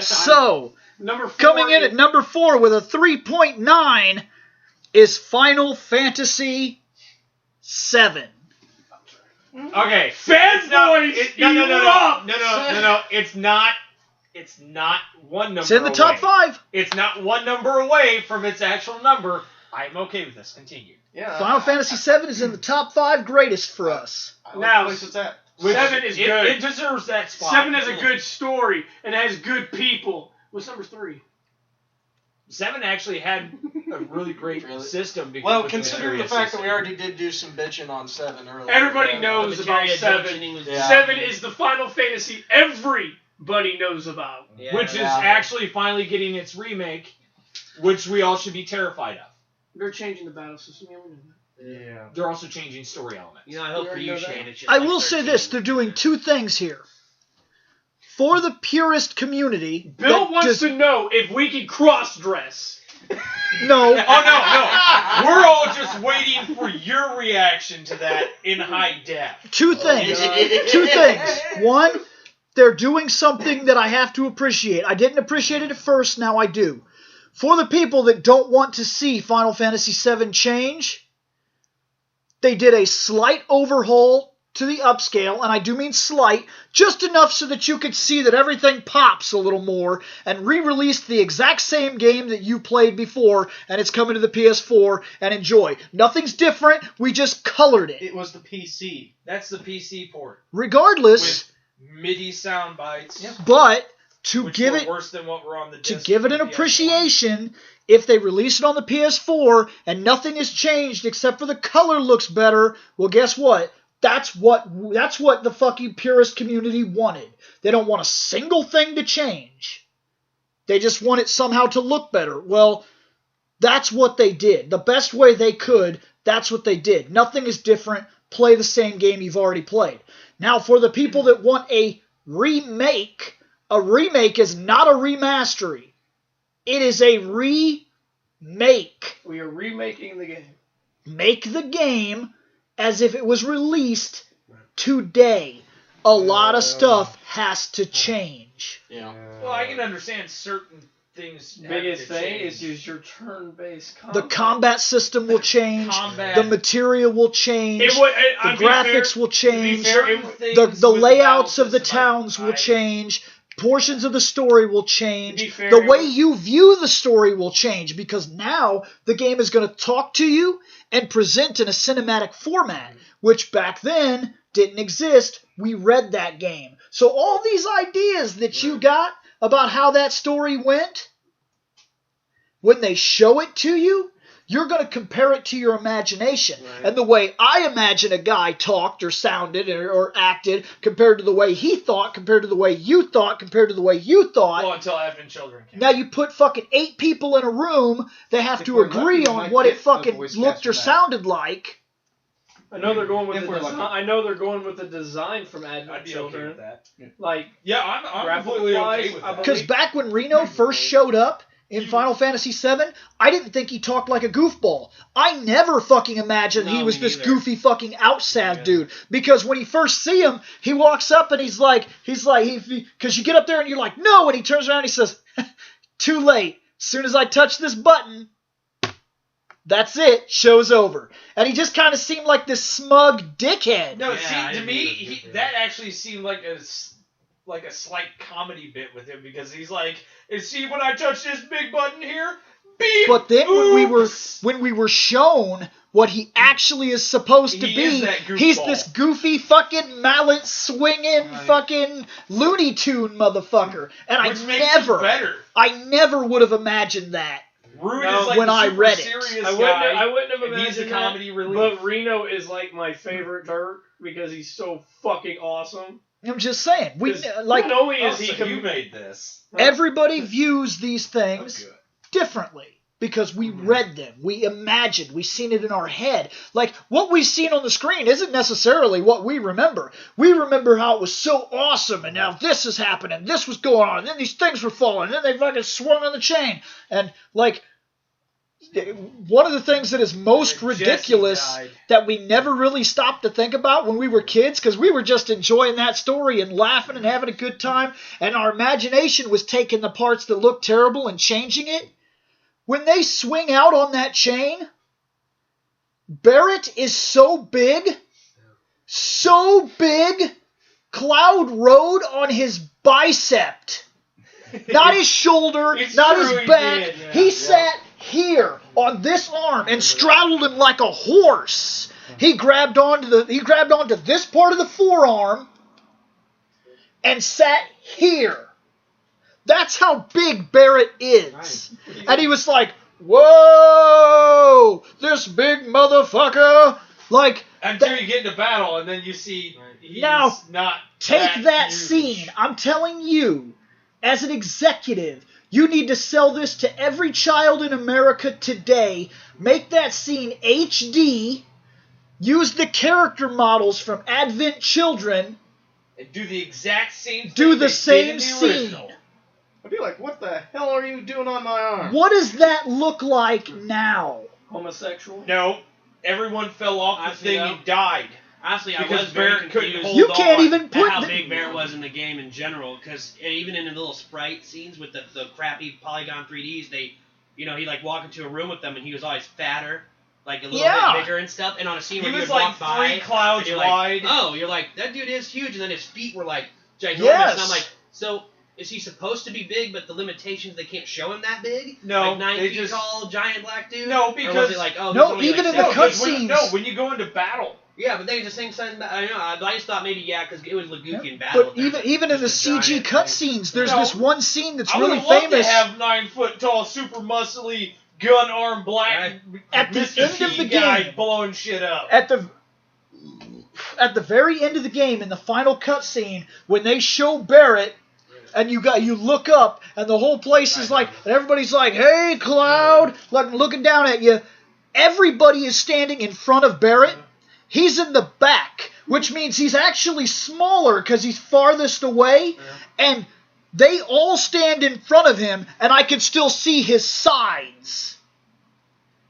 So, number 4 coming in at number 4 with a 3.9 is Final Fantasy VII. Okay. Fanboys, No. It's not one number. It's in the top 5. It's not one number away from its actual number. I'm okay with this. Continue. Yeah. Final Fantasy VII is in the top 5 greatest for us. Now, Place it's at. 7 is good. It deserves that spot. 7 has a good story and has good people. What's number 3? 7 actually had a really great system. Well, considering the fact that we already did do some bitching on 7 earlier. Everybody knows about 7. 7 is the Final Fantasy everybody knows about. Yeah, which is actually finally getting its remake, which we all should be terrified of. They're changing the battle system. Yeah, we know that. Yeah. They're also changing story elements. I hope for you, Shane. I will say this. They're doing 2 things here. For the purist community... Bill wants to know if we can cross-dress. No. Oh, no. We're all just waiting for your reaction to that in high def. 2 things. 2 things. 1, they're doing something that I have to appreciate. I didn't appreciate it at first, now I do. For the people that don't want to see Final Fantasy VII change, they did a slight overhaul to the upscale, and I do mean slight, just enough so that you could see that everything pops a little more, and re-released the exact same game that you played before, and it's coming to the PS4, and enjoy. Nothing's different, we just colored it. It was the PC. That's the PC port. Regardless... With MIDI sound bites. But... To give it worse than what we're on the to give it an appreciation, if they release it on the PS4 and nothing has changed except for the color looks better, well, guess what? That's what the fucking purist community wanted. They don't want a single thing to change. They just want it somehow to look better. Well, that's what they did. The best way they could, that's what they did. Nothing is different. Play the same game you've already played. Now, for the people that want a remake is not a remastery. It is a remake. We are remaking the game. Make the game as if it was released today. A lot of stuff has to change. Yeah. Well, I can understand certain things. Biggest thing is use your turn-based combat. The combat system will change. The material will change. The graphics will change. The layouts of the towns will change. Portions of the story will change. The way you view the story will change because now the game is going to talk to you and present in a cinematic format, which back then didn't exist. We read that game. So all these ideas that you got about how that story went, when they show it to you, you're going to compare it to your imagination. Right. And the way I imagine a guy talked or sounded or acted compared to the way he thought, compared to the way you thought, compared to the way you thought. Well, until Advent Children came. Now you put fucking 8 people in a room, they have to agree on what it fucking looked or sounded like. I know they're going with the design from Advent Children. Okay with that. Like, yeah, I'm completely okay with that. Because back when Reno first showed up in Final Fantasy VII, I didn't think he talked like a goofball. I never fucking imagined he was this goofy fucking outsav dude. Because when you first see him, he walks up and he's like, because you get up there and you're like, no, and he turns around and he says, too late. As soon as I touch this button, that's it. Show's over. And he just kind of seemed like this smug dickhead. No, see, to me, that actually seemed like a slight comedy bit with him because he's like, see when I touch this big button here? Beep! But then when we were shown what he actually is supposed to be, he's this goofy fucking mallet swinging fucking Looney Tune motherfucker. And I never would have imagined that. When I read it. I wouldn't have imagined he's a comedy relief. But Reno is like my favorite Turk because he's so fucking awesome. I'm just saying. Not only is you made this. Everybody views these things differently because we read them, we imagined, we seen it in our head. Like what we've seen on the screen isn't necessarily what we remember. We remember how it was so awesome, and now this is happening, this was going on, and then these things were falling, and then they fucking swung on the chain, and like one of the things that is most ridiculous that we never really stopped to think about when we were kids, because we were just enjoying that story and laughing and having a good time, and our imagination was taking the parts that looked terrible and changing it. When they swing out on that chain, Barrett is so big, Cloud rode on his bicep. Not his shoulder, not his back. He sat here on this arm and straddled him like a horse. He grabbed onto this part of the forearm and sat here. That's how big Barrett is. Nice. And he was like, whoa, this big motherfucker. Like, until you get into battle and then you see he's now, not take that huge. Scene. I'm telling you, as an executive, you need to sell this to every child in America today. Make that scene HD. Use the character models from Advent Children. And do the exact same thing. Do the same scene. Original. I'd be like, what the hell are you doing on my arm? What does that look like now? Homosexual? No. Everyone fell off the thing and died. Honestly, because I was very Barrett couldn't confused. hold You can't on even put how big Barrett was in the game in general, because even in the little sprite scenes with the crappy polygon 3Ds, he like walk into a room with them and he was always fatter, like a little bit bigger and stuff. And on a scene where he would walk by, 3 clouds wide. Like, you're like, that dude is huge, and then his feet were like ginormous. Yes. And I'm like, so is he supposed to be big, but the limitations, they can't show him that big? No, like 9 feet tall, giant black dude? No, Or was because it like, no, even in the cutscenes. When you go into battle. Yeah, but they're the same size. I don't know. I just thought maybe because it was Laguki in battle. But even in the CG cutscenes, there's this one scene that's really I would famous. To have 9 foot tall, super muscly, gun arm black at the Mr. end of the guy game, blowing shit up. At the very end of the game, in the final cutscene, when they show Barrett. And you look up, and the whole place is like, and everybody's like, "Hey, Cloud!" like looking down at you. Everybody is standing in front of Barrett. He's in the back, which means he's actually smaller because he's farthest away. And they all stand in front of him, and I can still see his sides.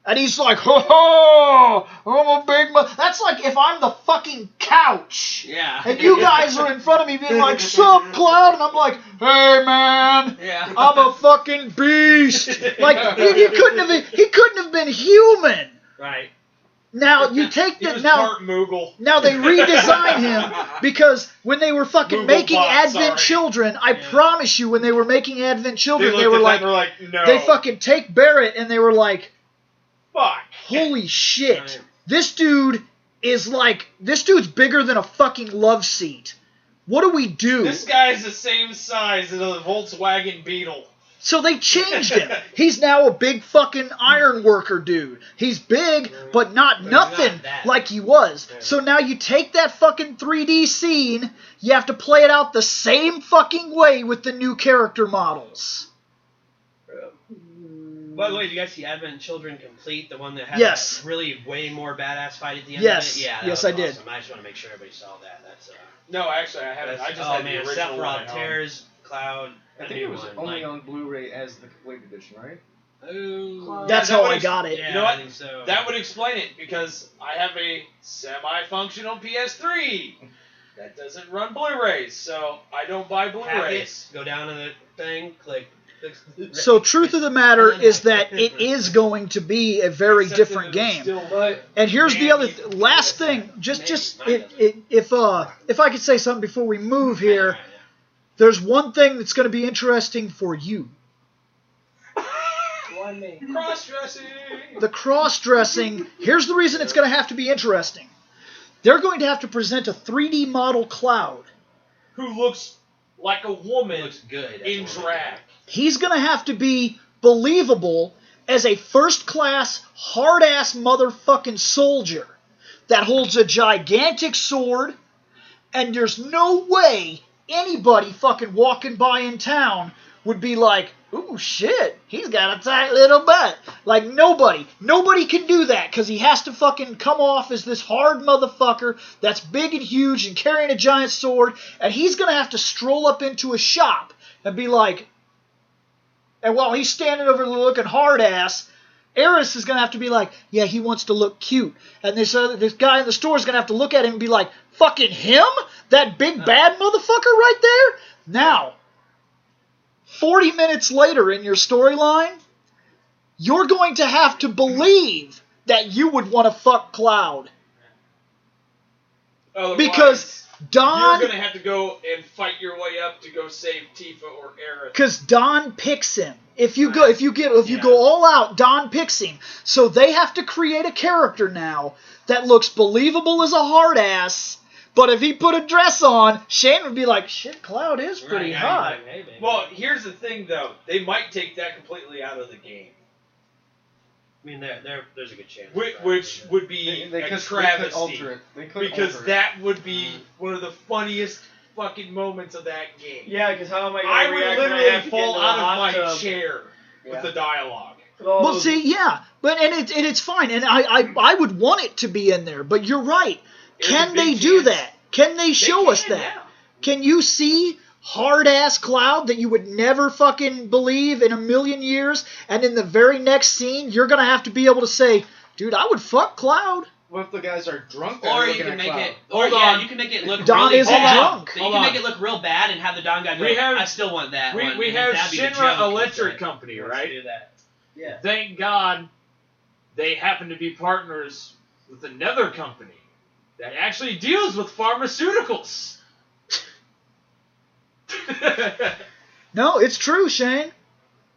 And he's like, ho, I'm a big That's like if I'm the fucking couch. Yeah. And you guys are in front of me being like, sup, Cloud? And I'm like, hey, man. Yeah. I'm a fucking beast. Like, he couldn't have been human. Right. Now, you take He the... was Now, part Moogle. now, they redesigned him because when they were fucking Moogle making bot, Advent sorry. Children, I promise you, when they were making Advent Children, they looked were at that like... and were like, no. They fucking take Barrett and they were like... Fuck. Holy shit. Right. This dude's bigger than a fucking love seat. What do we do? This guy's the same size as a Volkswagen Beetle. So they changed him. He's now a big fucking iron worker dude. He's big, but nothing not that. like he was. So now you take that fucking 3D scene, you have to play it out the same fucking way with the new character models. By the way, did you guys see Advent Children Complete? The one that had Yes. that really way more badass fight at the end Yes. of it? Yeah, that Yes, was I did. awesome. I just want to make sure everybody saw that. That's No, actually, I haven't. I just had the original Sephiroth one at home. tears, Cloud. I think it was only on Blu-ray as the complete edition, right? Oh, That's that how would I got it. yeah, You know what? I think so. That would explain it, because I have a semi-functional PS3 that doesn't run Blu-rays, so I don't buy Have Blu-rays. it, go down to the thing, click. So truth of the matter is that it is going to be a very Except different that it was game. still- And here's the other last thing. If I could say something before we move here, there's one thing that's going to be interesting for you. Cross-dressing! The cross-dressing. Here's the reason it's going to have to be interesting. They're going to have to present a 3D model Cloud. Who looks like a woman Looks good. in drag. He's going to have to be believable as a first-class, hard-ass motherfucking soldier that holds a gigantic sword, and there's no way anybody fucking walking by in town would be like, ooh, shit, he's got a tight little butt. Like, nobody can do that, because he has to fucking come off as this hard motherfucker that's big and huge and carrying a giant sword, and he's going to have to stroll up into a shop and be like, and while he's standing over there looking hard ass, Eris is going to have to be like, yeah, he wants to look cute. And this guy in the store is going to have to look at him and be like, fucking him? That big bad motherfucker right there? Now, 40 minutes later in your storyline, you're going to have to believe that you would want to fuck Cloud. Because Dawn... You're going to have to go and fight your way up to go save Tifa or Aerith. Because Dawn picks him. If you go all out, Dawn picks him. So they have to create a character now that looks believable as a hard ass. But if he put a dress on, Shane would be like, shit, Cloud is pretty hot. Well, here's the thing, though. They might take that completely out of the game. I mean, there's a good chance. Which would be a travesty. Because that would be one of the funniest fucking moments of that game. Yeah, because how am I going I to would react literally fall out of my chair with the dialogue. Well, see, yeah. But it's fine. And I would want it to be in there. But you're right. Can they do that? Can they show us that? Yeah. Can you see hard-ass Cloud that you would never fucking believe in a million years, and in the very next scene, you're going to have to be able to say, dude, I would fuck Cloud. What if the guys are drunk? Or you can make it. Hold Or on. you can make it look. Don really isn't bad. drunk. You can make it look real bad and have the Don guy go. I still want that. one. We And have that'd be the Shinra joke. Electric Company, Let's right? do that. Yeah. Thank God they happen to be partners with another company that actually deals with pharmaceuticals. No, it's true, Shane.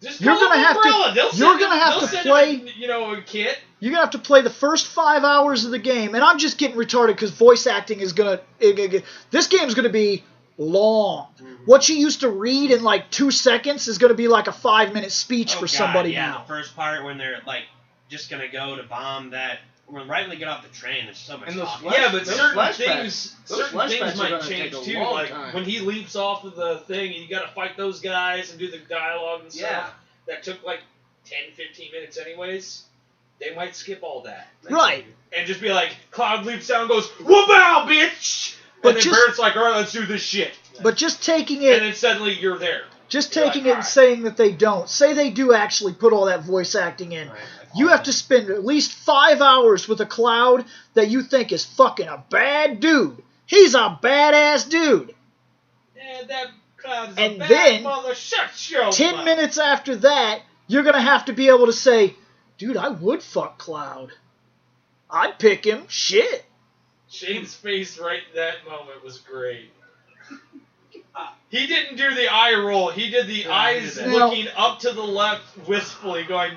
Just You're call gonna them have to- Umbrella. you're gonna have to send play- a kit. You're going to have to play the first 5 hours of the game, and I'm just getting retarded because voice acting is going to... This game's going to be long. Mm-hmm. What you used to read in like 2 seconds is going to be like a 5-minute speech for somebody now. The first part when they're like just gonna go to bomb that. Right when they get off the train, there's so much And those talking. Yeah, but Those certain flashbacks- those things flashbacks are might gonna change take a too. long Like time. when he leaps off of the thing and you got to fight those guys and do the dialogue and stuff. Yeah. That took like 10, 15 minutes anyways. They might skip all that. Right. And just be like, Cloud leaps down and goes, whoop-ow, bitch! But And then just- Barrett's like, alright, let's do this shit. But just taking And it... then suddenly you're there. Just You're taking like, it and alright. saying that they don't. Say they do actually put all that voice acting in. You have to spend at least 5 hours with a Cloud that you think is fucking a bad dude. He's a badass dude. Yeah, that Cloud's And a bad then, mother. Shut your 10 mouth. minutes after that, you're going to have to be able to say, dude, I would fuck Cloud. I'd pick him. Shit. Shane's face right in that moment was great. He didn't do the eye roll. He did the eyes did that. looking up to the left wistfully, going,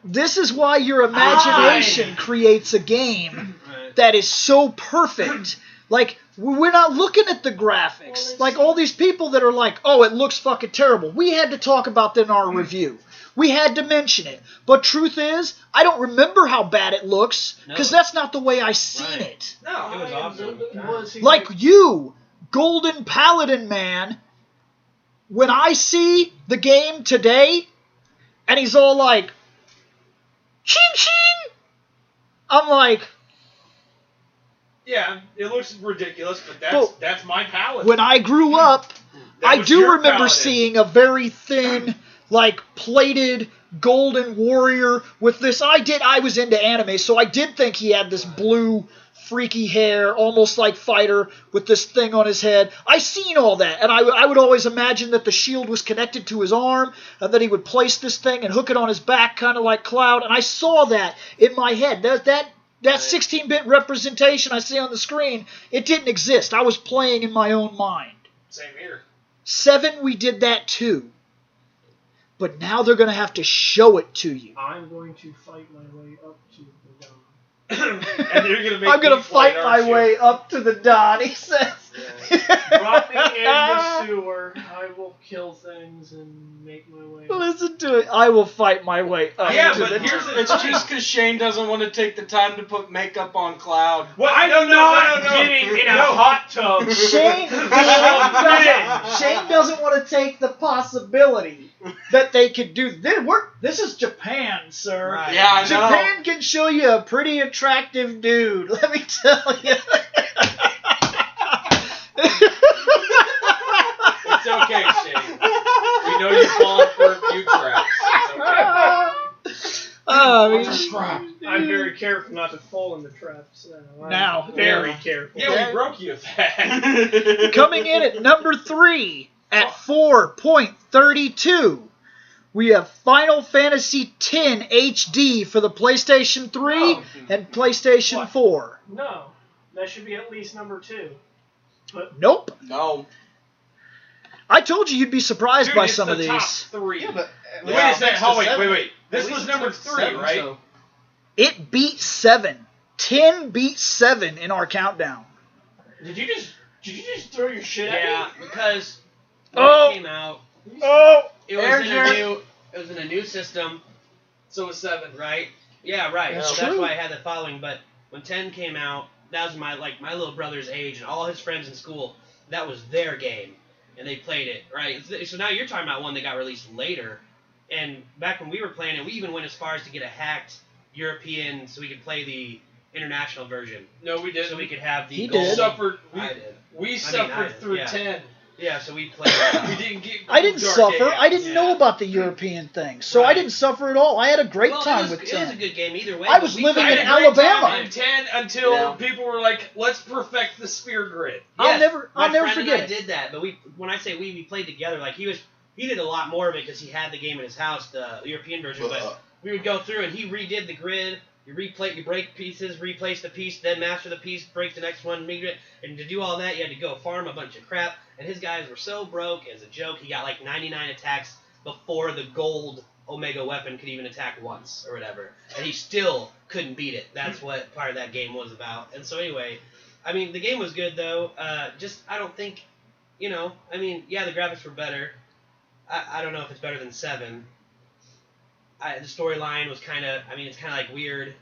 This is why your imagination creates a game that is so perfect. Like, we're not looking at the graphics. Like, all these people that are like, oh, it looks fucking terrible. We had to talk about that in our review. We had to mention it. But truth is, I don't remember how bad it looks, because that's not the way I seen it. No, It was awesome. Like you, Golden Paladin Man, when I see the game today, and he's all like, ching ching, I'm like, yeah, it looks ridiculous, but that's my palette. when I grew up, That I was do your remember paladin. seeing a very thin, like, plated golden warrior with this. I was into anime, so I did think he had this blue, freaky hair, almost like Fighter, with this thing on his head. I seen all that, and I would always imagine that the shield was connected to his arm, and that he would place this thing and hook it on his back, kind of like Cloud, and I saw that in my head. That 16-bit representation I see on the screen, it didn't exist. I was playing in my own mind. Same here. 7, we did that too. But now they're going to have to show it to you. I'm going to fight my way up to the dawn. And you're gonna make I'm going me to fight aren't my you? way up to the dawn, he says. Drop me in the sewer. I will kill things and make my way up. Listen to it. I will fight my way up Yeah, to but the here's dawn. the It's just because Shane doesn't want to take the time to put makeup on Cloud. What? I'm No. not getting in a hot tub. Shane doesn't want to take the possibility that they could do this. This is Japan, sir. Right. Yeah, I know. Japan can show you a pretty attractive dude, let me tell you. It's okay, Shane. We know you've fallen for a few traps. It's okay. Oh I'm very careful not to fall in the traps now. Now. Very careful. Yeah, we broke you with that. Coming in at number 3 at 4.32. We have Final Fantasy X HD for the PlayStation 3 and PlayStation 4. No. That should be at least number 2. But Nope. No. I told you you'd be surprised Dude, by it's some the of these. top 3. Yeah, but Wait a second. Oh, wait. This was number 3, right? So. It beat 7. 10 beat 7 in our countdown. did you just throw your shit at me? Yeah, because when it came out, it was in a new system. So was 7. Right? Yeah, right. That's So that's true. why I had the following. But when 10 came out, that was my little brother's age, and all his friends in school, that was their game, and they played it, right? So now you're talking about one that got released later, and back when we were playing it, we even went as far as to get a hacked European, so we could play the international version. No, we didn't. So we could have the He gold. did. I did. We suffered through yeah. 10. Yeah, so we played. We didn't get. I didn't Dark suffer. Age. I didn't know Yeah. about the European thing, so I Right. didn't suffer at all. I had a great Well, time it with was a 10. good game either way. I but was we living played in it. Alabama. In 10 until Yeah. people were like, let's perfect the spear grid. I'll Yes, never my friend forget and I it. did that, but when I say we played together. Like he did a lot more of it because he had the game in his house, the European version. But we would go through and he redid the grid. You break pieces, replace the piece, then master the piece, break the next one, and to do all that, you had to go farm a bunch of crap. And his guys were so broke, as a joke, he got like 99 attacks before the gold Omega weapon could even attack once or whatever, and he still couldn't beat it. That's what part of that game was about. And so anyway, I mean, the game was good though. I don't think, I mean, yeah, the graphics were better. I don't know if it's better than 7. The storyline was kind of, it's kind of like weird.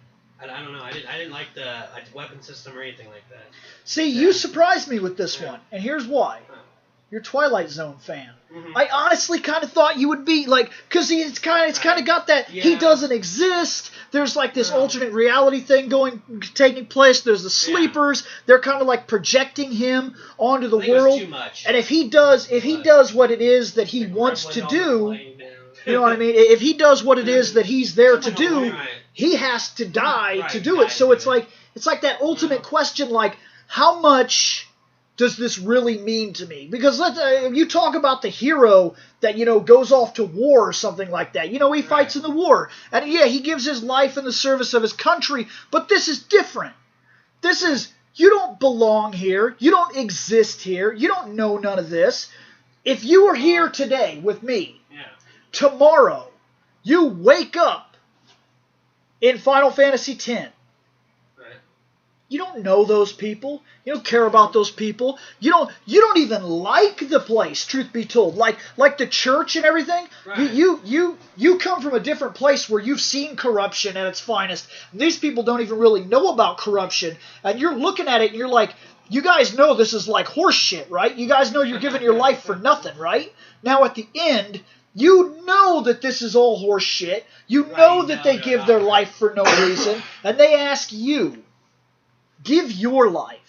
I don't know. I didn't like the weapon system or anything like that. See, you surprised me with this one, and here's why. You're a Twilight Zone fan. Mhm. I honestly kind of thought you would be because it's kind of got that he Yeah. doesn't exist. There's like this alternate reality thing taking place. There's the sleepers. They're kind of like projecting him onto the I think it was world. too much. And if he does what it is that he wants to do, you know what I mean? If he does what it is that he's there to do, Right. he has to die Right, to do it. So it's right. like that ultimate question, like how much does this really mean to me? Because you talk about the hero that goes off to war or something like that. He fights in the war, and yeah, he gives his life in the service of his country. But this is different. This is you don't belong here. You don't exist here. You don't know none of this. If you were here today with me, tomorrow, you wake up in Final Fantasy X. Right. You don't know those people. You don't care about those people. You don't even like the place, truth be told. Like the church and everything. Right. You come from a different place where you've seen corruption at its finest. And these people don't even really know about corruption. And you're looking at it and you're like, you guys know this is like horse shit, right? You guys know you're giving your life for nothing, right? Now at the end, you know that this is all horse shit. You know that they give their life for no reason. And they ask you, give your life.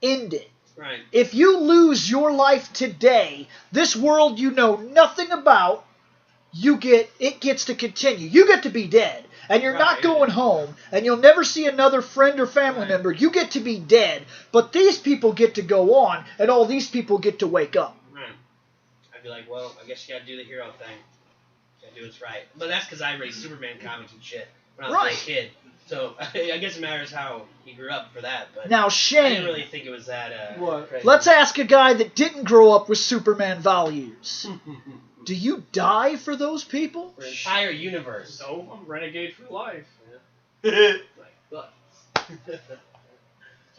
End it. Right. If you lose your life today, this world you know nothing about, it gets to continue. You get to be dead. And you're not going home, and you'll never see another friend or family member. You get to be dead. But these people get to go on, and all these people get to wake up. Right. I'd be like, well, I guess you gotta do the hero thing. You gotta do what's right. But that's because I read Superman comics and shit when I was a little kid. So I guess it matters how he grew up for that. But Now, I Shane, didn't really think it was that crazy. let's ask a guy that didn't grow up with Superman values. Do you die for those people? For the entire universe. So I'm renegade for life. But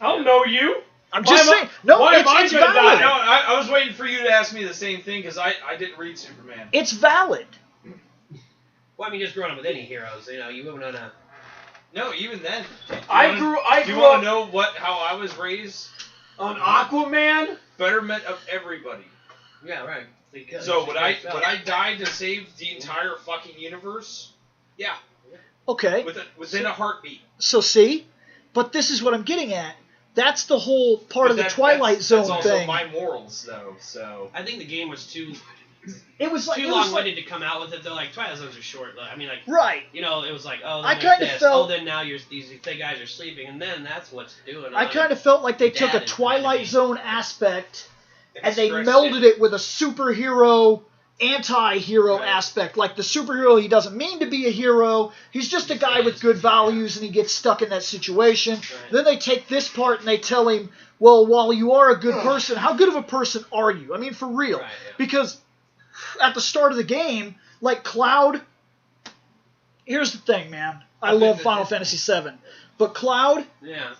I don't know you. I'm just saying. No, Why am I it's gonna die? valid. No, I was waiting for you to ask me the same thing because I didn't read Superman. It's valid. well, I mean, just growing up with any heroes, you wouldn't wanna. No, even then. Do I you grew want up to know how I was raised? on Aquaman. Betterment of everybody. Yeah, right. Because So would I die to save the entire fucking universe? Yeah, Okay. within a heartbeat. So see, but this is what I'm getting at. That's the whole part of the Twilight Zone that's also thing. my morals, though. So I think the game was too It was like too long-winded to come out with it. They're like Twilight Zones are short. I mean, like right. You know, it was like I kind of felt. then now these thick guys are sleeping, and then that's what's doing. I kind of felt like they took a Twilight Zone aspect and they melded it with a superhero. Anti-hero aspect. Like the superhero, he doesn't mean to be a hero. He's just a guy with good values and he gets stuck in that situation. Right. Then they take this part and they tell him, well, while you are a good person, how good of a person are you? I mean, for real. Right, yeah. Because at the start of the game, like Cloud, here's the thing, man. I love Final Fantasy VII. But Cloud... Yeah.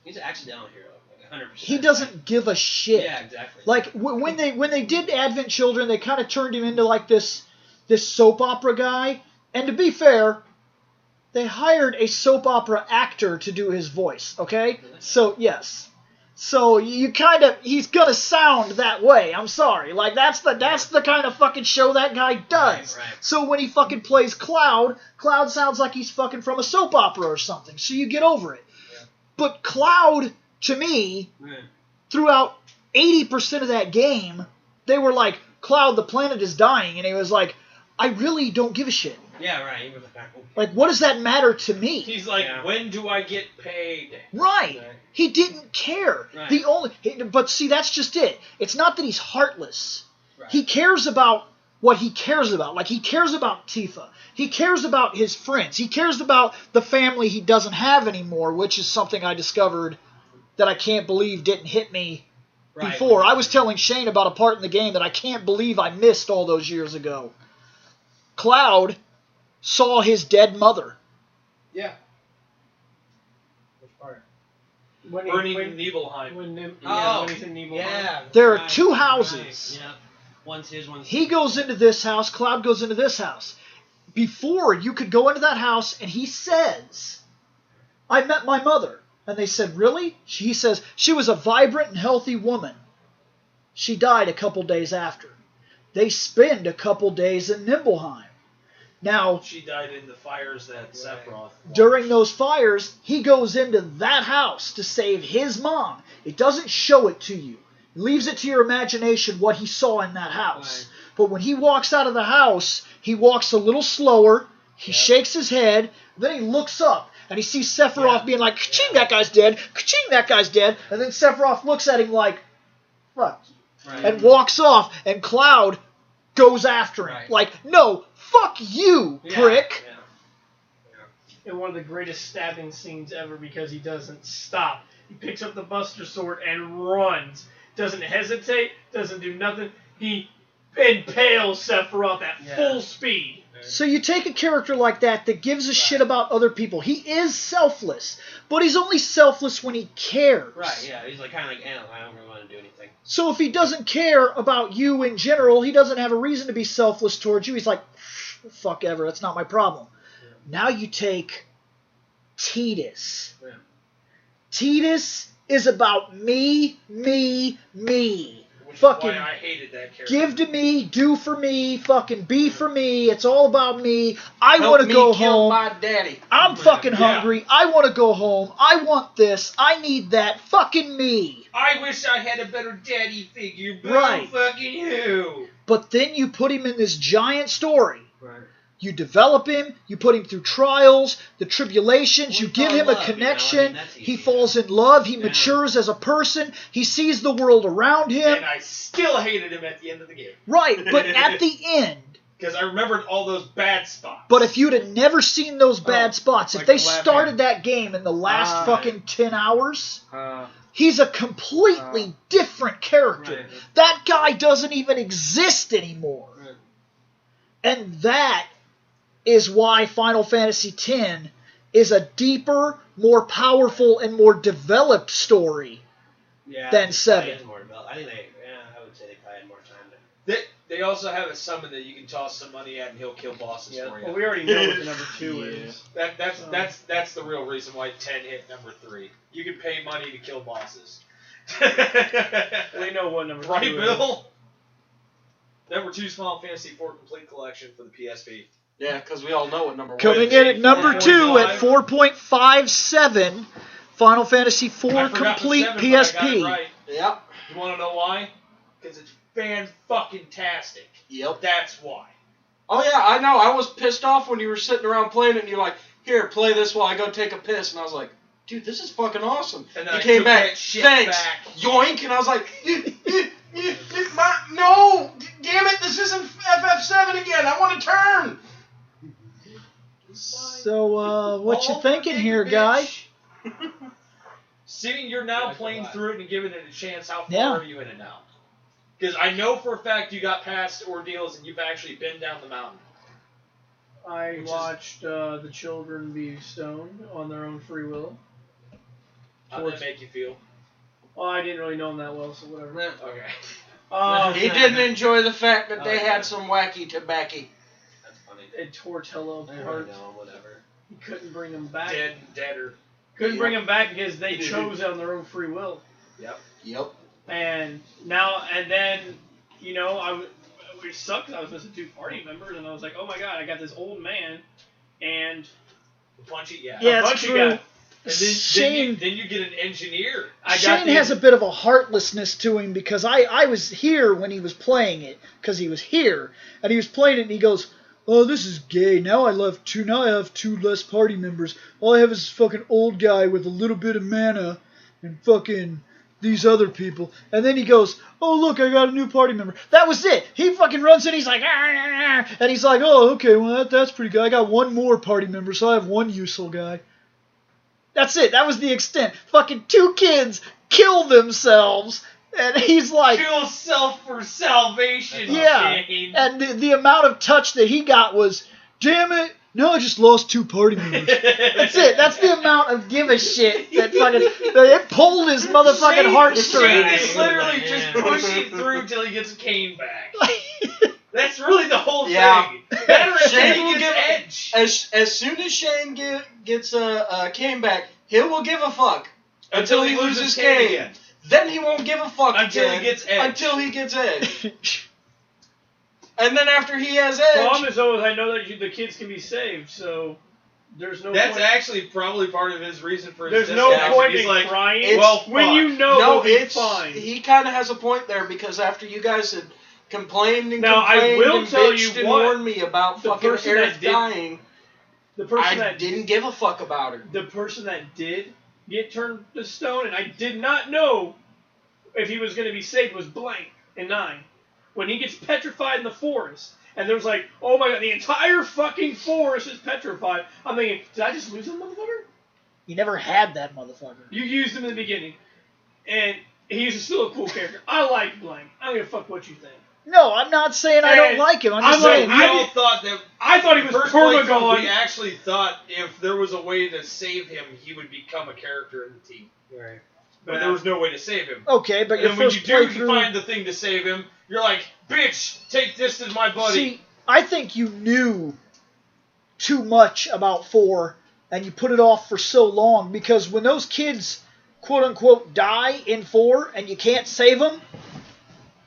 He's an accidental hero. 100%. He doesn't give a shit. Yeah, exactly. Like when they did Advent Children, they kind of turned him into like this soap opera guy. And to be fair, they hired a soap opera actor to do his voice. Okay, so yes, so he's gonna sound that way. I'm sorry, like that's the kind of fucking show that guy does. Right. So when he fucking plays Cloud sounds like he's fucking from a soap opera or something. So you get over it. Yeah. But Cloud. To me, throughout 80% of that game, they were like, Cloud, the planet is dying. And he was like, I really don't give a shit. Yeah, right. Like, what does that matter to me? He's like, when do I get paid? Right. He didn't care. Right. But see, that's just it. It's not that he's heartless. Right. He cares about what he cares about. Like, he cares about Tifa. He cares about his friends. He cares about the family he doesn't have anymore, which is something I discovered that I can't believe didn't hit me before. I was telling Shane about a part in the game that I can't believe I missed all those years ago. Cloud saw his dead mother. Yeah. Which part? Burning Nibelheim. When he's in Nibelheim. Yeah. There are two houses. Right. Yeah. One's his, one's He goes into this house, Cloud goes into this house. Before, you could go into that house, and he says, I met my mother. And they said, really? He says, she was a vibrant and healthy woman. She died a couple days after. They spend a couple days in Nibelheim. Now, she died in the fires that Sephiroth. During those fires, he goes into that house to save his mom. It doesn't show it to you. It leaves it to your imagination what he saw in that house. Right. But when he walks out of the house, he walks a little slower. He shakes his head. Then he looks up. And he sees Sephiroth being like, ka-ching, that guy's dead. Ka-ching, that guy's dead. And then Sephiroth looks at him like, fuck. Right. And walks off. And Cloud goes after him. Right. Like, no, fuck you, prick. Yeah. And one of the greatest stabbing scenes ever because he doesn't stop. He picks up the Buster Sword and runs. Doesn't hesitate. Doesn't do nothing. He impales Sephiroth at full speed. So you take a character like that gives a shit about other people. He is selfless, but he's only selfless when he cares. Right, yeah. He's like kind of like, I don't really want to do anything. So if he doesn't care about you in general, he doesn't have a reason to be selfless towards you. He's like, fuck ever, that's not my problem. Yeah. Now you take Tidus. Yeah. Tidus is about me. Fucking why I hated that character. Give to me, do for me, fucking be for me. It's all about me. I want to go home. My daddy. I'm fucking hungry. I want to go home. I want this. I need that. Fucking me. I wish I had a better daddy figure, but right. Fucking you. But then you put him in this giant story. Right. You develop him, you put him through trials, the tribulations, you give him a connection, he falls in love, he matures as a person, he sees the world around him. And I still hated him at the end of the game. Right, but at the end... Because I remembered all those bad spots. But if you'd have never seen those bad spots, if they started that game in the last fucking 10 hours... he's a completely different character. Right. That guy doesn't even exist anymore. Right. And that is why Final Fantasy X is a deeper, more powerful, and more developed story than 7. I think I would say they probably had more time. They also have a summon that you can toss some money at and he'll kill bosses for you. Well, we already know what the number 2 is. That's the real reason why 10 hit number 3. You can pay money to kill bosses. We know what number 2 is. Right, Bill? Number 2 is Final Fantasy IV Complete Collection for the PSP. Yeah, because we all know what number 1 Coming in at number 2 at 4.57, Final Fantasy IV Complete PSP. Right. Yep. You want to know why? Because it's fan-fucking-tastic. Yep. That's why. Oh yeah, I know. I was pissed off when you were sitting around playing it and you're like, here, play this while I go take a piss. And I was like, dude, this is fucking awesome. And then he I came took back, that shit thanks, back. yoink. And I was like, no, damn it, this isn't FF7 again. I want to turn. So, what you thinking here, guy? Seeing you're now playing through it and giving it a chance, how far Yeah. are you in it now? Because I know for a fact you got past ordeals and you've actually been down the mountain. I watched the children be stoned on their own free will. How did that make you feel? Well, I didn't really know them that well, so whatever. Okay. He didn't enjoy the fact that they had some wacky tobacco. That's funny. It tore Tello apart. Whatever. He couldn't bring them back. Deader. Couldn't bring them back because they chose on their own free will. Yep. And now, and then, you know, which sucks. I was missing 2 party members, and I was like, oh my god, I got this old man, and Punchy, Yeah, a it's punchy true. guy. And Shane, then you get an engineer. Shane has a bit of a heartlessness to him because I was here when he was playing it because he was here and he was playing it and he goes, oh, this is gay. Now I have 2 less party members. All I have is this fucking old guy with a little bit of mana and fucking these other people. And then he goes, oh, look, I got a new party member. That was it. He fucking runs in, he's like, ah, and he's like, oh, okay, well, that's pretty good. I got 1 more party member, so I have 1 useful guy. That's it. That was the extent. Fucking 2 kids kill themselves, and he's like... Kill self for salvation, Yeah, Shane. and the amount of touch that he got was, damn it, now I just lost 2 party members. That's it. That's the amount of give a shit that fucking... It pulled his motherfucking Shane heartstrings. is literally just pushing through till he gets Kane back. That's really the whole Yeah. thing. That or Shane Shane will gets get- Edge. As soon as Shane gets Kane back, he will give a fuck until he loses Kane. again. Then he won't give a fuck Until he again, gets Edge. Until he gets Edge. And then after he has Edge, problem is, though, is I know that the kids can be saved, so there's no That's point. actually probably part of his reason for his There's no disconnection. point He's in like, crying. it's- well, when fuck. you know no, he'll be it's fine. he kind of has a point there because after you guys had complained and Now, I complained will and tell bitched you and what, warned me about the fucking person Eric that did- dying, The person I that didn't give a fuck about her. the person that did get turned to stone, and I did not know if he was going to be saved, was Blank in 9. When he gets petrified in the forest, and there's like, oh my god, the entire fucking forest is petrified. I'm thinking, did I just lose him, motherfucker? You never had that motherfucker. You used him in the beginning, and he's still a cool character. I like Blank. I don't give a fuck what you think. No, I'm not saying I don't And like him. I'm I'm just like, saying... We all thought that. I thought he was First playthrough, perma-gone. we actually thought if there was a way to save him, he would become a character in the team. Right. But there was no way to save him. Okay, but And your then when first you do playthrough... find the thing to save him, you're like, bitch, take this as my buddy. See, I think you knew too much about 4, and you put it off for so long, because when those kids, quote-unquote, die in 4, and you can't save them,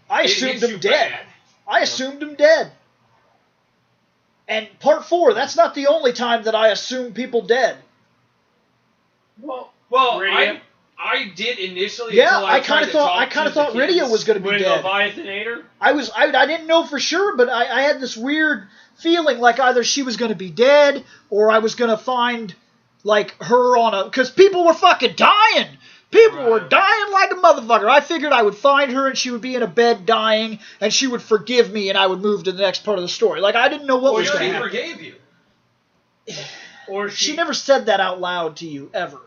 I It assumed hits them you dead. bad. I assumed them dead. And part 4, that's not the only time that I assume people dead. Well, Well, I did initially. Yeah, until I tried to talk to the thought Rydia kids. was going to be with dead. Leviathanator. I didn't know for sure, but I had this weird feeling like either she was going to be dead or I was going to find like her on a... Because people were fucking dying. People were dying like a motherfucker. I figured I would find her and she would be in a bed dying and she would forgive me and I would move to the next part of the story. Like, I didn't know what Well, was she going to happen. forgave you. Or She never said that out loud to you, ever.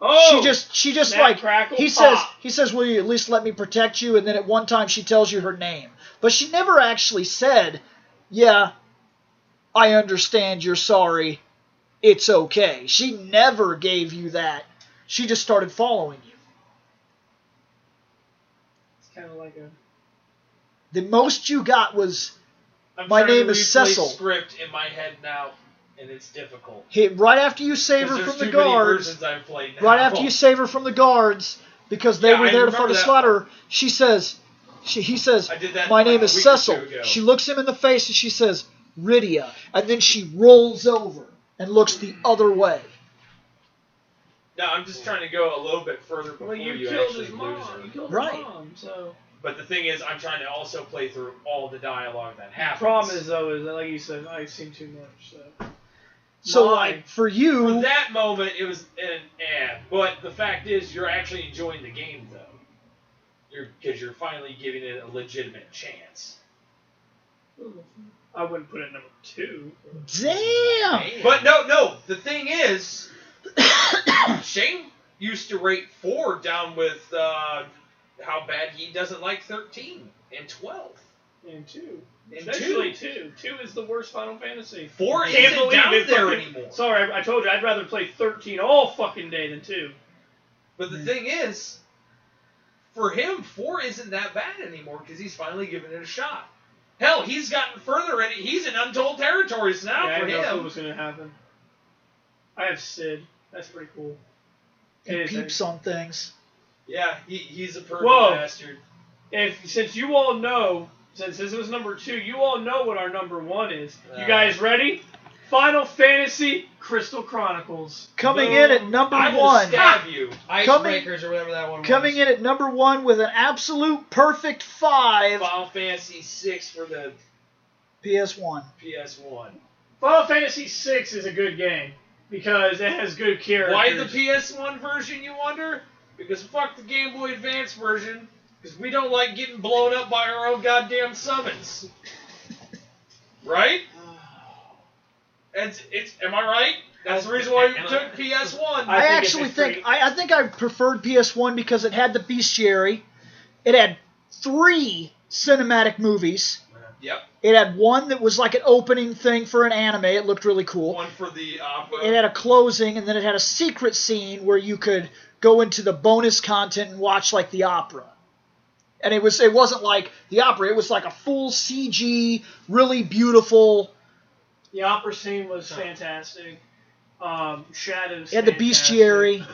Oh, She just snap, like crackle, he pop. says, will you at least let me protect you? And then at one time she tells you her name, but she never actually said, yeah, I understand, you're sorry, it's okay. She never gave you that. She just started following you. It's kind of like a... The most you got was, I'm My trying to name is replay Cecil. Script in my head now, and it's difficult. right after you save her Because from the there's too many guards, versions I've played now. right after you save her from the guards, because they Yeah, were I there to remember fucking that slaughter her, he says, I did that my like name a is week or Cecil. two ago. She looks him in the face and she says, Rydia. And then she rolls over and looks the other way. No, I'm just trying to go a little bit further before Well, you you killed actually his lose mom. her. You killed Right. her mom, so... But the thing is, I'm trying to also play through all the dialogue that happens. The problem is, though, is that, like you said, I've seen too much. So, like, for you... For that moment, it was but the fact is, you're actually enjoying the game, though. Because you're finally giving it a legitimate chance. I wouldn't put it number 2. Damn! But no. The thing is, Shane used to rate 4 down with how bad he doesn't like 13 and 12. And 2. And Especially 2. 2 is the worst Final Fantasy. 4 isn't down there anymore. Sorry, I told you, I'd rather play 13 all fucking day than 2. But the thing is, for him, 4 isn't that bad anymore because he's finally given it a shot. Hell, he's gotten further in it. He's in untold territories now for I didn't know him. what was going to happen. I have Sid. That's pretty cool. He peeps on things. Yeah, he's a pervy bastard. Since you all know, since this was number 2, you all know what our number 1 is. You guys ready? Final Fantasy Crystal Chronicles. Coming in at number 1. I will stab you. Icebreakers or whatever that one was. Coming in at number 1 with an absolute perfect 5. Final Fantasy 6 for the PS1. PS1. Final Fantasy 6 is a good game because it has good characters. Why the PS1 version, you wonder? Because fuck the Game Boy Advance version. Because we don't like getting blown up by our own goddamn summons. Right? Am I right? That's the reason why we took PS1. I actually think I preferred PS1 because it had the bestiary. It had 3 cinematic movies. Yep. It had one that was like an opening thing for an anime. It looked really cool. One for the opera. It had a closing, and then it had a secret scene where you could go into the bonus content and watch like the opera. And it wasn't like the opera. It was like a full CG, really beautiful. The opera scene was fantastic. Shadows. It had the bestiary.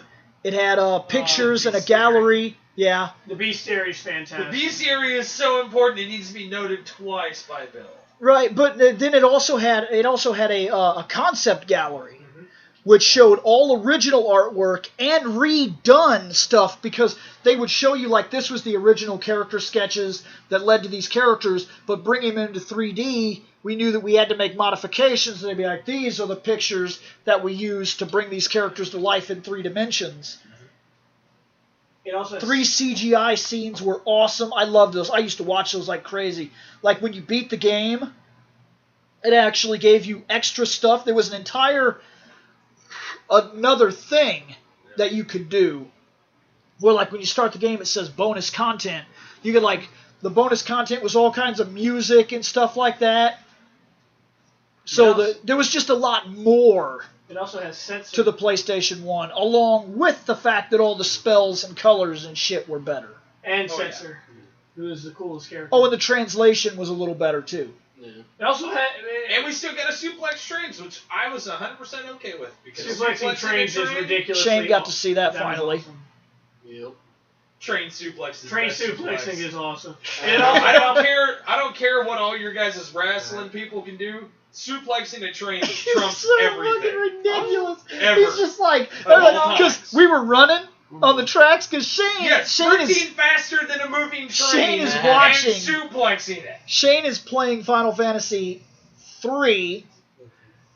It had pictures and a gallery. Yeah. The bestiary is fantastic. The bestiary is so important. It needs to be noted twice by Bill. Right, but then it also had a concept gallery, which showed all original artwork and redone stuff because they would show you like this was the original character sketches that led to these characters, but bringing them into 3D, we knew that we had to make modifications, and they'd be like, these are the pictures that we use to bring these characters to life in 3 dimensions. It also 3 CGI scenes were awesome. I loved those. I used to watch those like crazy. Like when you beat the game, it actually gave you extra stuff. There was another thing that you could do. Where like when you start the game, it says bonus content. You could like, the bonus content was all kinds of music and stuff like that. So there was just a lot more. It also has sensor to the PlayStation 1, along with the fact that all the spells and colors and shit were better. And Censor, who is the coolest character. Oh, and the translation was a little better, too. Yeah. It also had... And we still got a suplex trains, which I was 100% okay with. Because suplexing trains is ridiculous. Shane got to see that finally. Awesome. Yep. Train suplex is Train suplexing is awesome. I don't care what all your guys' wrestling people can do. Suplexing a train trumps so everything. Fucking ridiculous. Ever. He's just like, because we were running on the tracks, because Shane is faster than a moving train. Shane is watching and suplexing it. Shane is playing Final Fantasy 3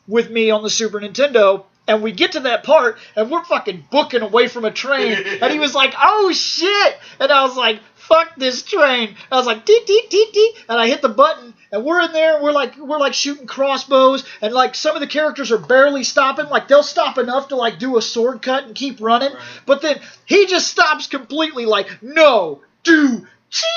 with me on the Super Nintendo. And we get to that part, and we're fucking booking away from a train. And he was like, oh, shit. And I was like, fuck this train. I was like, teet, teet, teet, teet. And I hit the button, and we're in there, and we're like shooting crossbows. And, like, some of the characters are barely stopping. Like, they'll stop enough to, like, do a sword cut and keep running. Right. But then he just stops completely, like, no, do, ching.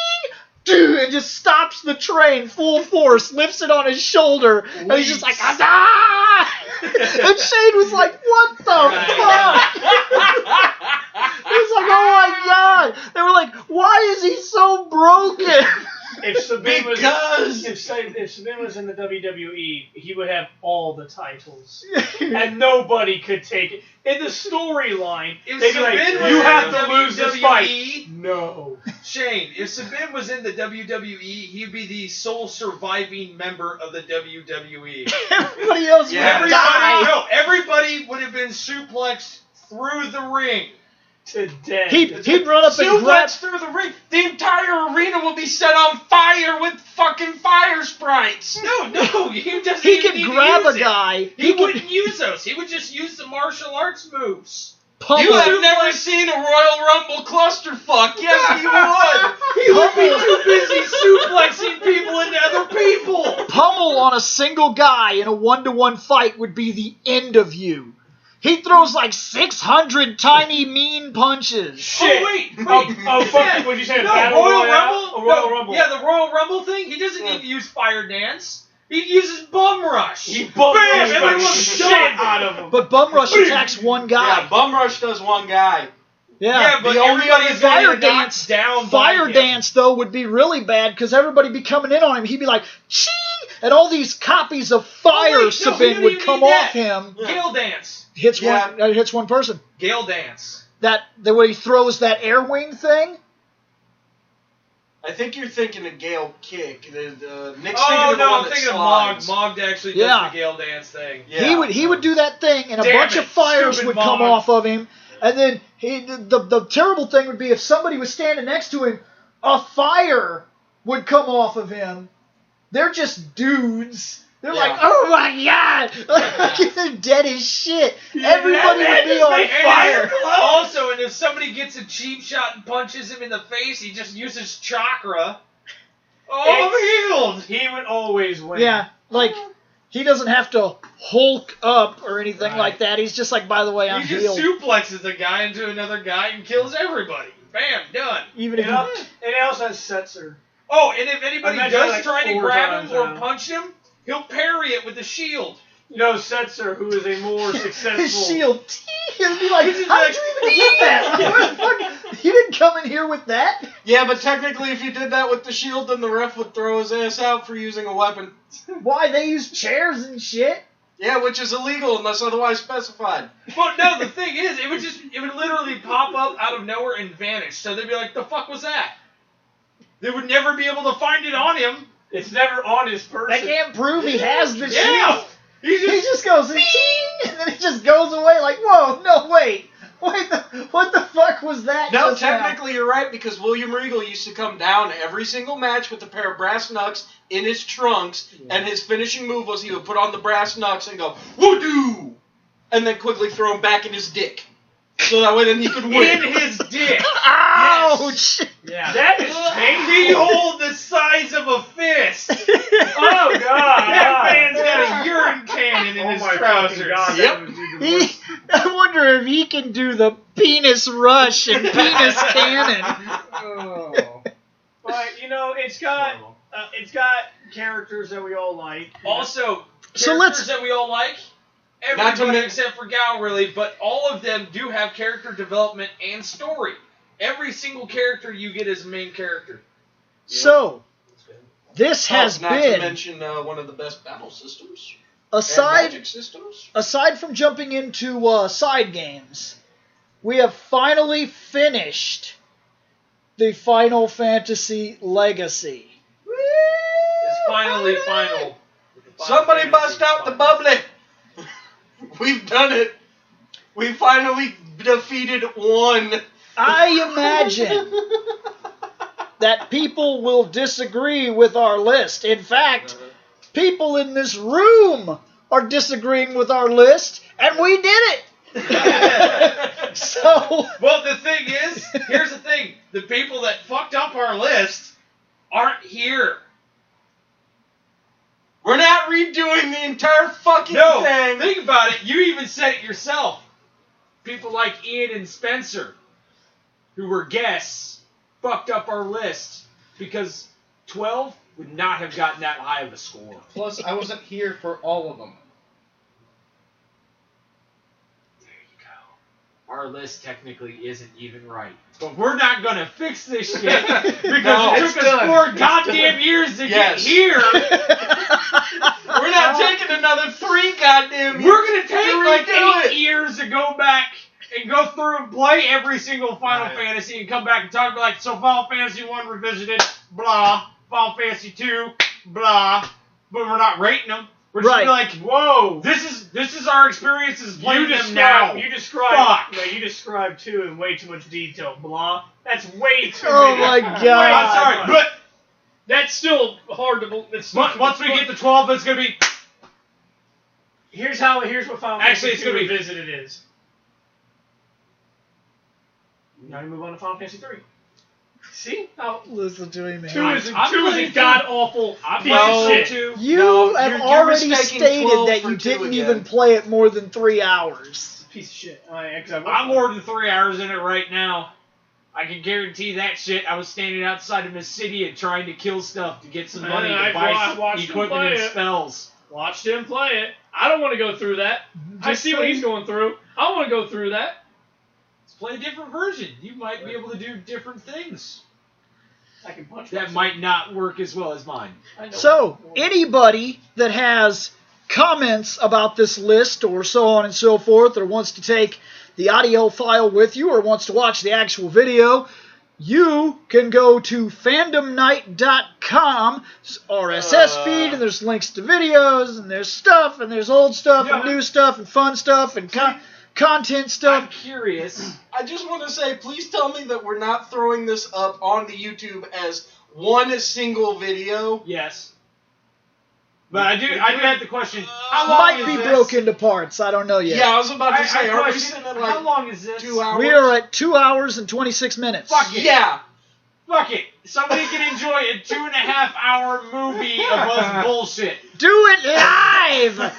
Dude, and just stops the train full force, lifts it on his shoulder, and he's just like, ah! And Shane was like, what the fuck? He was like, oh my god! They were like, why is he so broken? If Sabine was in the WWE, he would have all the titles, and nobody could take it. In the storyline, they'd be like, "You have to lose this fight." No, Shane. If Sabine was in the WWE, he'd be the sole surviving member of the WWE. Everybody else would die. Everybody would have been suplexed through the ring. to death. He'd run up and grab through the ring. The entire arena will be set on fire with fucking fire sprites. No, he doesn't. He even could need to grab use a it. guy. He wouldn't use those. He would just use the martial arts moves. You have never seen a Royal Rumble clusterfuck. Yes, he would. He would be too busy suplexing people into other people. Pummel on a single guy in a 1-to-1 fight would be the end of you. He throws like 600 tiny mean punches. Shit. Oh, wait. Fuck, what'd you say? No, Battle Royal Royale? Rumble? Royal Rumble. Yeah, the Royal Rumble thing, he doesn't need to use Fire Dance. He uses Bum Rush. He bum rushes the everyone's shit done. out of him. But Bum Rush attacks one guy. Yeah, Bum Rush does one guy. Yeah, but the only other everybody's gonna Fire get knocked Dance, down by Fire him. Dance though would be really bad because everybody be coming in on him. He'd be like, "Ching!" and all these copies of fire he Sabin didn't would even come need off that. him. Gale Dance. Hits one person. Gale Dance. The way he throws that air wing thing. I think you're thinking of Gale Kick. Nick's thinking Oh, of the no, one I'm that thinking of slides. Mog actually does Yeah. the Gale Dance thing. Yeah. He would do that thing, and a Damn bunch it, of fires stupid would come Mog. off of him. And then the terrible thing would be if somebody was standing next to him, a fire would come off of him. They're just dudes. They're like, oh my god! They're dead as shit. Everybody would be on fire. Also, and if somebody gets a cheap shot and punches him in the face, he just uses chakra. Oh, I'm healed! He would always win. Yeah, like, he doesn't have to Hulk up or anything like that. He's just like, by the way, I'm He just healed. suplexes a guy into another guy and kills everybody. Bam, done. Even if And he also has Setzer. Oh, and if anybody Imagine does like try to 4 grab times him or now. punch him, he'll parry it with a shield. You know, Setzer, who is a more successful... his shield. He'd be like, This is how did like- you even get that? Where the fuck? You didn't come in here with that? Yeah, but technically, if you did that with the shield, then the ref would throw his ass out for using a weapon. Why? They use chairs and shit. Yeah, which is illegal unless otherwise specified. Well, no, the thing is, it would literally pop up out of nowhere and vanish. So they'd be like, the fuck was that? They would never be able to find it on him. It's never on his They person. can't prove he has the Yeah! shield. He He just goes, ting, and then it just goes away like, whoa, no, wait. What the fuck was that? No, just now? technically you're right, because William Regal used to come down every single match with a pair of brass knucks in his trunks, and his finishing move was he would put on the brass knucks and go, woo-doo! And then quickly throw them back in his dick. So that way then he could win. in his dick. Ouch! Yeah. That is painful. Behold the size of a fist. Oh, God. That man's got a urine cannon in Oh, his my trousers. fucking God. Yep. That would be the worst. I wonder if he can do the penis rush and penis cannon. Oh. But, you know, it's got characters that we all like. Also, So characters that we all like. Not to Everybody men- except for Gal, really, but all of them do have character development and story. Every single character you get is a main character. So, this has not to been, mention one of the best battle systems. And aside magic systems. from jumping into side games, we have finally finished the Final Fantasy Legacy. It's finally final. Somebody bust out the bubbly. We've done it. We finally defeated one. I imagine that people will disagree with our list. In fact, people in this room are disagreeing with our list, and we did it. So, Well, the thing is, here's the thing. The people that fucked up our list aren't here. We're not redoing the entire fucking No, thing. think about it. You even said it yourself. People like Ian and Spencer, who were guests, fucked up our list because 12 would not have gotten that high of a score. Plus, I wasn't here for all of them. There you go. Our list technically isn't even right. But we're not going to fix this shit because No, it it's took us done. 4 goddamn years to Yes. get here. We're not taking another 3 goddamn years. We're going to take to like redo 8 it. years to go back and go through and play every single Final Fantasy and come back and talk like, so Final Fantasy 1 revisited, blah. Final Fantasy 2, blah. But we're not rating them. We're just Right. like, whoa, this This is our experiences playing them now. You described. Fuck. No, you described 2 in way too much detail. Blah. That's way too. Oh many. my Way God. I'm sorry, too much. but That's still hard to believe. once we get to 12, it's gonna be. Here's what Final Actually, it's Fantasy gonna 2 be- Revisited is. Now you move on to Final Fantasy 3. See? How Listen to me, man. 2 is I'm a playing god awful I'm piece playing of shit. two. You No, have you're already mistaking stated 12 that for you 2 didn't again. even play it more than 3 hours. Piece of shit. I'm more than 3 hours in it right now. I can guarantee that shit. I was standing outside of Mysidia trying to kill stuff to get some money to buy watched him equipment play and it. spells. Watched him play it. I don't want to go through that. I Just see what saying. he's going through. I want to go through that. Let's play a different version. You might be able to do different things. I can punch That myself. might not work as well as mine. I know. So, anybody that has comments about this list or so on and so forth, or wants to take the audio file with you, or wants to watch the actual video, you can go to fandomnight.com, RSS feed, and there's links to videos, and there's stuff, and there's old stuff, and new stuff, and fun stuff, and content I'm stuff. curious. I just want to say, please tell me that we're not throwing this up on the YouTube as one single video. Yes. But I do have the question. How long Might is be this? broken to parts. I don't know yet. Yeah, I was about to say, are we question, sitting at how like long is this? 2 hours? We are at 2 hours and 26 minutes. Fuck it. Yeah. Fuck it. Somebody can enjoy a 2.5 hour movie of us bullshit. Do it live!